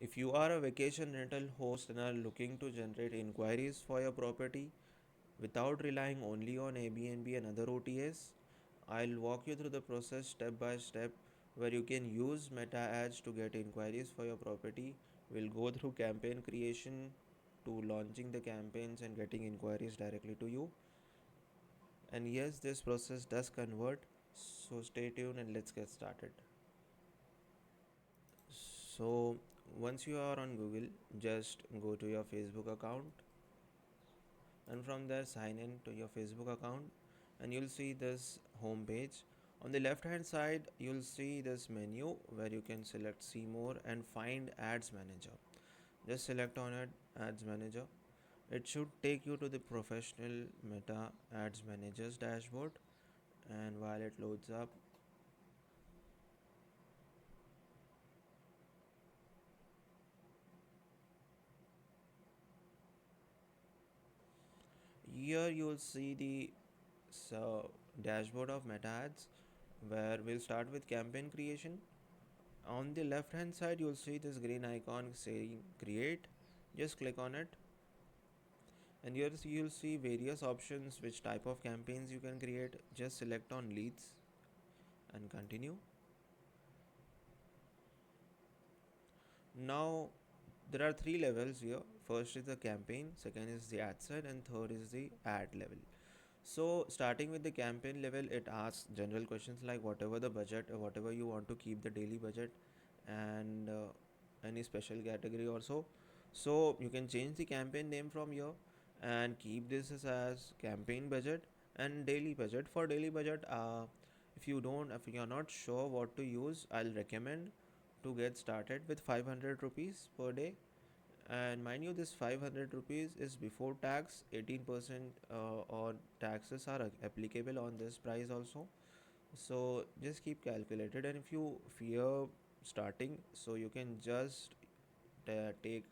If you are a vacation rental host and are looking to generate inquiries for your property without relying only on Airbnb and other OTAs, I'll walk you through the process step by step where you can use meta ads to get inquiries for your property. We'll go through campaign creation to launching the campaigns and getting inquiries directly to you. And yes, this process does convert. So stay tuned and let's get started. So once you are on Google, just go to your Facebook account and from there sign in to your Facebook account and you'll see this home page. On the left hand side, you'll see this menu where you can select see more and find ads manager. Just select on it, ads manager. It should take you to the professional meta ads managers dashboard, and while it loads up, here you'll see the dashboard of meta ads where we'll start with campaign creation. On the left hand side, you'll see this green icon saying create. Just click on it, and here you'll see various options which type of campaigns you can create. Just select on leads and continue. Now there are three levels here. First is the campaign, second is the ad set, and third is the ad level. So starting with the campaign level, it asks general questions like whatever the budget or whatever you want to keep the daily budget, and any special category also. So you can change the campaign name from here and keep this as campaign budget and daily budget. For daily budget, if you are not sure what to use, I'll recommend to get started with 500 rupees per day. And mind you, this 500 rupees is before tax. 18% or taxes are applicable on this price also. So just keep calculated, and if you fear starting, so you can just take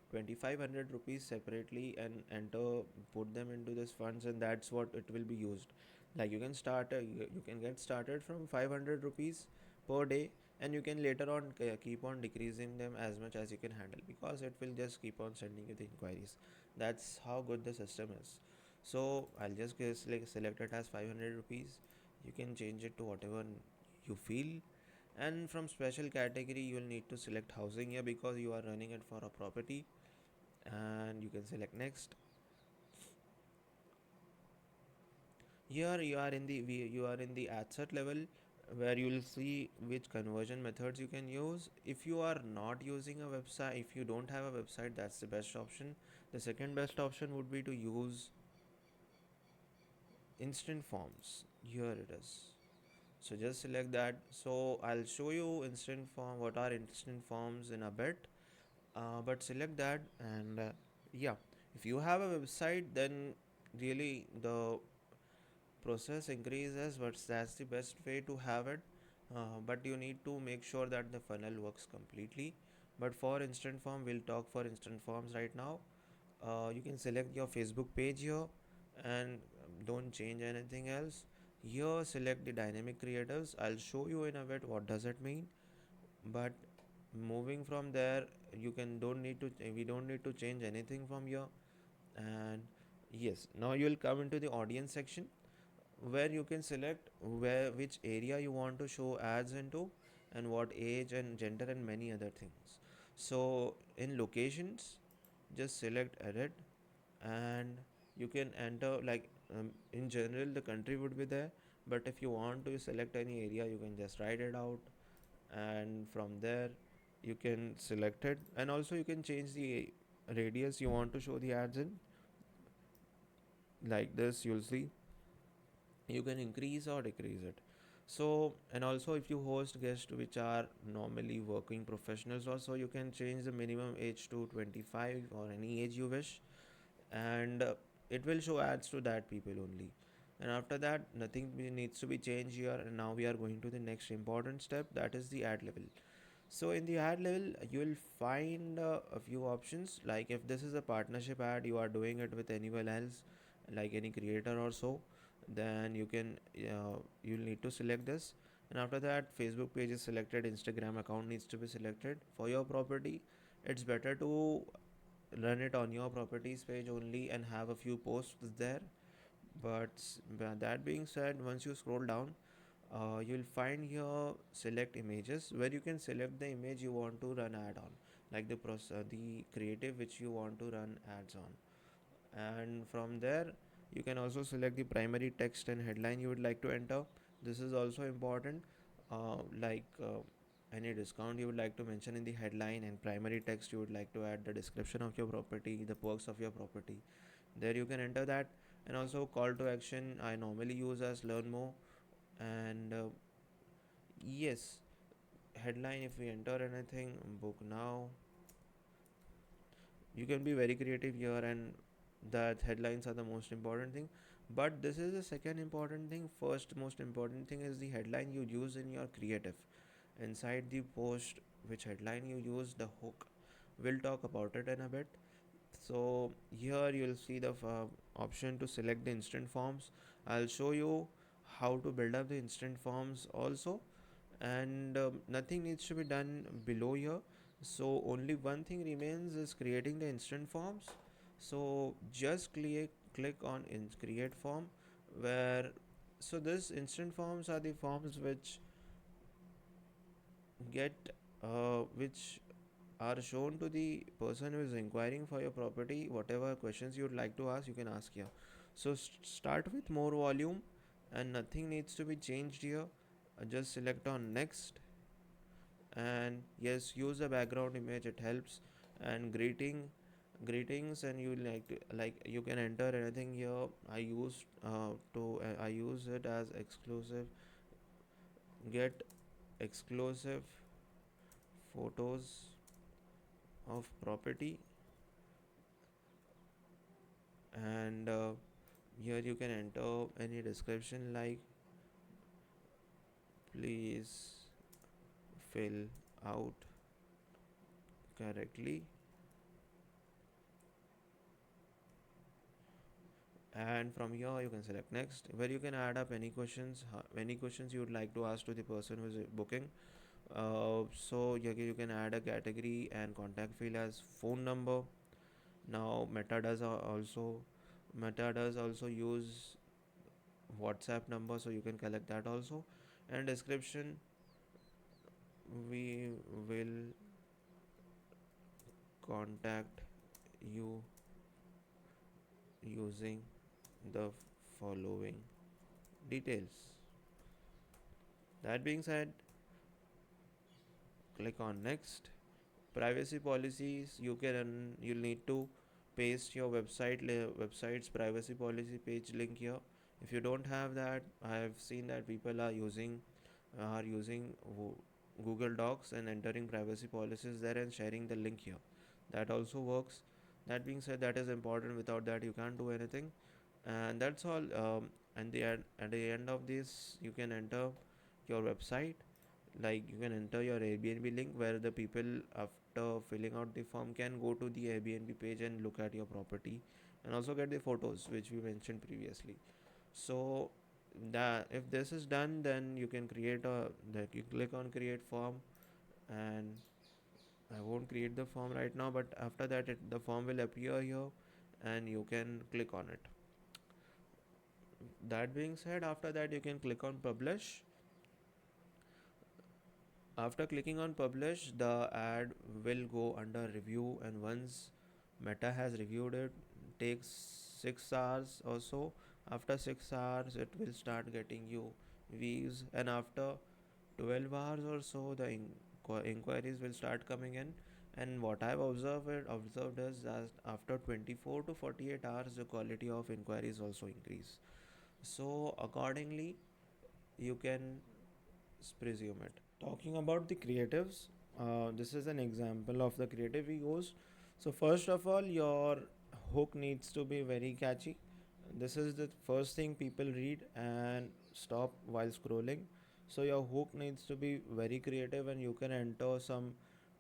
2500 rupees separately and enter, put them into this funds, and that's what it will be used. Like you can start you can get started from 500 rupees per day, and you can later on keep on decreasing them as much as you can handle, because it will just keep on sending you the inquiries. That's how good the system is. So I'll just select it as 500 rupees. You can change it to whatever you feel. And from special category, you will need to select housing here because you are running it for a property, and you can select next. Here you are in the asset level where you will see which conversion methods you can use. If you are not using a website, if you don't have a website, that's the best option. The second best option would be to use instant forms. Here it is. So just select that. So I'll show you instant form, what are instant forms in a bit. But select that, and yeah, if you have a website, then really the process increases, but that's the best way to have it. But you need to make sure that the funnel works completely. But for instant form, we'll talk for instant forms right now. You can select your Facebook page here, and don't change anything else. Here select the dynamic creatives. I'll show you in a bit what does it mean. But moving from there, you can don't need to we don't need to change anything from here. And yes, now you will come into the audience section where you can select which area you want to show ads into, and what age and gender and many other things. So in locations, just select edit, and you can enter like in general the country would be there, but if you want to select any area, you can just write it out, and from there you can select it, and also you can change the radius you want to show the ads in. Like this, you'll see you can increase or decrease it. So, and also if you host guests which are normally working professionals also, you can change the minimum age to 25 or any age you wish, and it will show ads to that people only. And after that, nothing needs to be changed here, and now we are going to the next important step, that is the ad level. So in the ad level, you will find a few options. Like if this is a partnership ad, you are doing it with anyone else, like any creator or so, then you'll need to select this. And after that, Facebook page is selected, Instagram account needs to be selected. For your property, it's better to run it on your properties page only and have a few posts there. But that being said, once you scroll down, you'll find here select images, where you can select the image you want to run ad on, like the creative which you want to run ads on. And from there, you can also select the primary text and headline you would like to enter. This is also important, like any discount you would like to mention in the headline, and primary text you would like to add the description of your property, the perks of your property. There you can enter that. And also call to action I normally use as learn more. And yes, headline, if we enter anything, book now, you can be very creative here, and that headlines are the most important thing. But this is the second important thing. First most important thing is the headline you use in your creative. Inside the post, which headline you use, the hook, we'll talk about it in a bit. So here you'll see the option to select the instant forms. I'll show you how to build up the instant forms also. And nothing needs to be done below here, so only one thing remains is creating the instant forms. So just click on create form, where so this instant forms are the forms get which are shown to the person who is inquiring for your property. Whatever questions you would like to ask, you can ask here. So start with more volume, and nothing needs to be changed here. Just select on next, and yes, use a background image, it helps. And greetings, and you like you can enter anything here. I use it as exclusive, get exclusive photos of property. And here you can enter any description like please fill out correctly. And from here you can select next, where you can add up any questions you would like to ask to the person who is booking. So you can add a category and contact field as phone number. Now Meta does also use WhatsApp number, so you can collect that also. And description, we will contact you using the following details. That being said, click on next. Privacy policies, you'll need to paste your website's privacy policy page link here. If you don't have that, I have seen that people are using Google Docs and entering privacy policies there and sharing the link here. That also works. That being said, that is important. Without that, you can't do anything. And that's all. And at the end of this, you can enter your website. Like you can enter your Airbnb link, where the people after filling out the form can go to the Airbnb page and look at your property, and also get the photos which we mentioned previously. So that if this is done, then you can you click on create form. And I won't create the form right now, but after that the form will appear here, and you can click on it. That being said, after that you can click on publish. After clicking on publish, the ad will go under review, and once Meta has reviewed it, takes 6 hours or so. After 6 hours, it will start getting you views, and after 12 hours or so, the inquiries will start coming in. And what I've observed is that after 24 to 48 hours, the quality of inquiries also increase. So accordingly, you can presume it. Talking about the creatives, this is an example of the creative we use. So first of all, your hook needs to be very catchy. This is the first thing people read and stop while scrolling. So your hook needs to be very creative, and you can enter some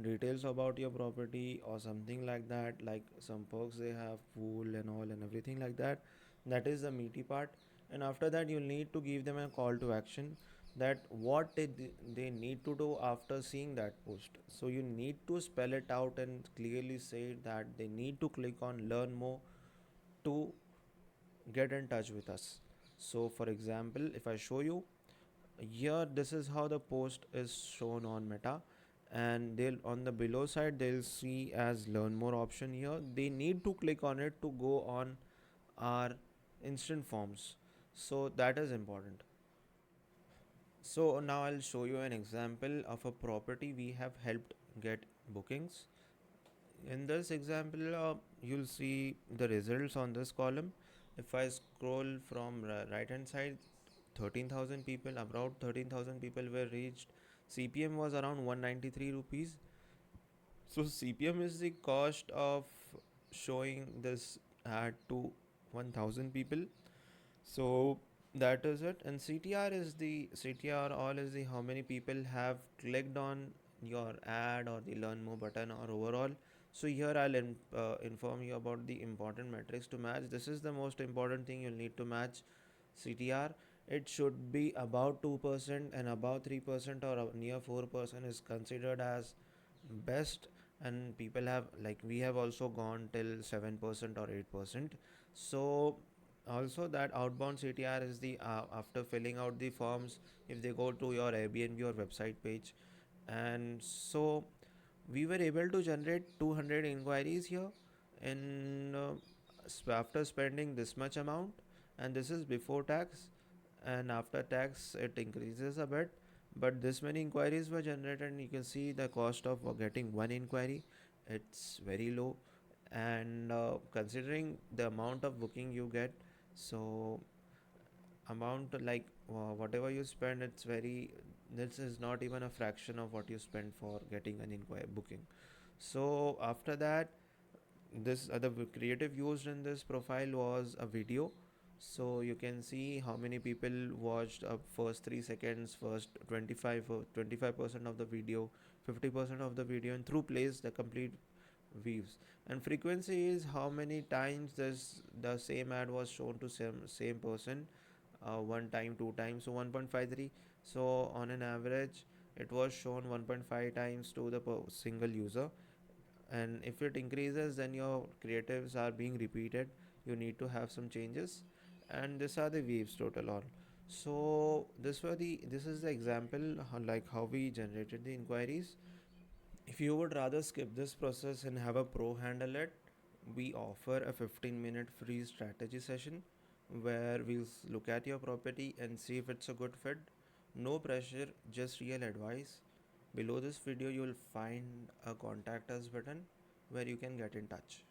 details about your property or something like that, like some perks they have, pool and all and everything like that. That is the meaty part. And after that, you need to give them a call to action. that what they need to do after seeing that post. So you need to spell it out and clearly say that they need to click on learn more to get in touch with us. So for example, if I show you here, this is how the post is shown on Meta, and they'll on the below side they'll see as learn more option. Here they need to click on it to go on our instant forms, so that is important. So now I'll show you an example of a property we have helped get bookings. In this example, you'll see the results on this column. If I scroll from right hand side, 13,000 people, about 13,000 people were reached. CPM was around 193 rupees. So CPM is the cost of showing this ad to 1000 people. So that is it. And CTR is the CTR all is the how many people have clicked on your ad or the learn more button or overall. So here I'll inform you about the important metrics to match. This is the most important thing you'll need to match. CTR, it should be about 2% and about 3% or near 4% is considered as best, and people have like we have also gone till 7% or 8%. So also that outbound CTR is the after filling out the forms, if they go to your Airbnb or website page. And so we were able to generate 200 inquiries here in after spending this much amount, and this is before tax, and after tax it increases a bit, but this many inquiries were generated, and you can see the cost of getting one inquiry, it's very low. And considering the amount of booking you get, so amount like whatever you spend, it's very, this is not even a fraction of what you spend for getting an inquiry booking. So after that, this the creative used in this profile was a video. So you can see how many people watched first 3 seconds, first 25% of the video, 50% of the video, and through plays the complete views. And frequency is how many times this the same ad was shown to same person, one time, two times, so 1.53. So on an average it was shown 1.5 times to the single user. And if it increases, then your creatives are being repeated, you need to have some changes. And these are the waves total on. So this is the example like how we generated the inquiries. If you would rather skip this process and have a pro handle it, we offer a 15-minute free strategy session where we'll look at your property and see if it's a good fit. No pressure, just real advice. Below this video, you will find a contact us button where you can get in touch.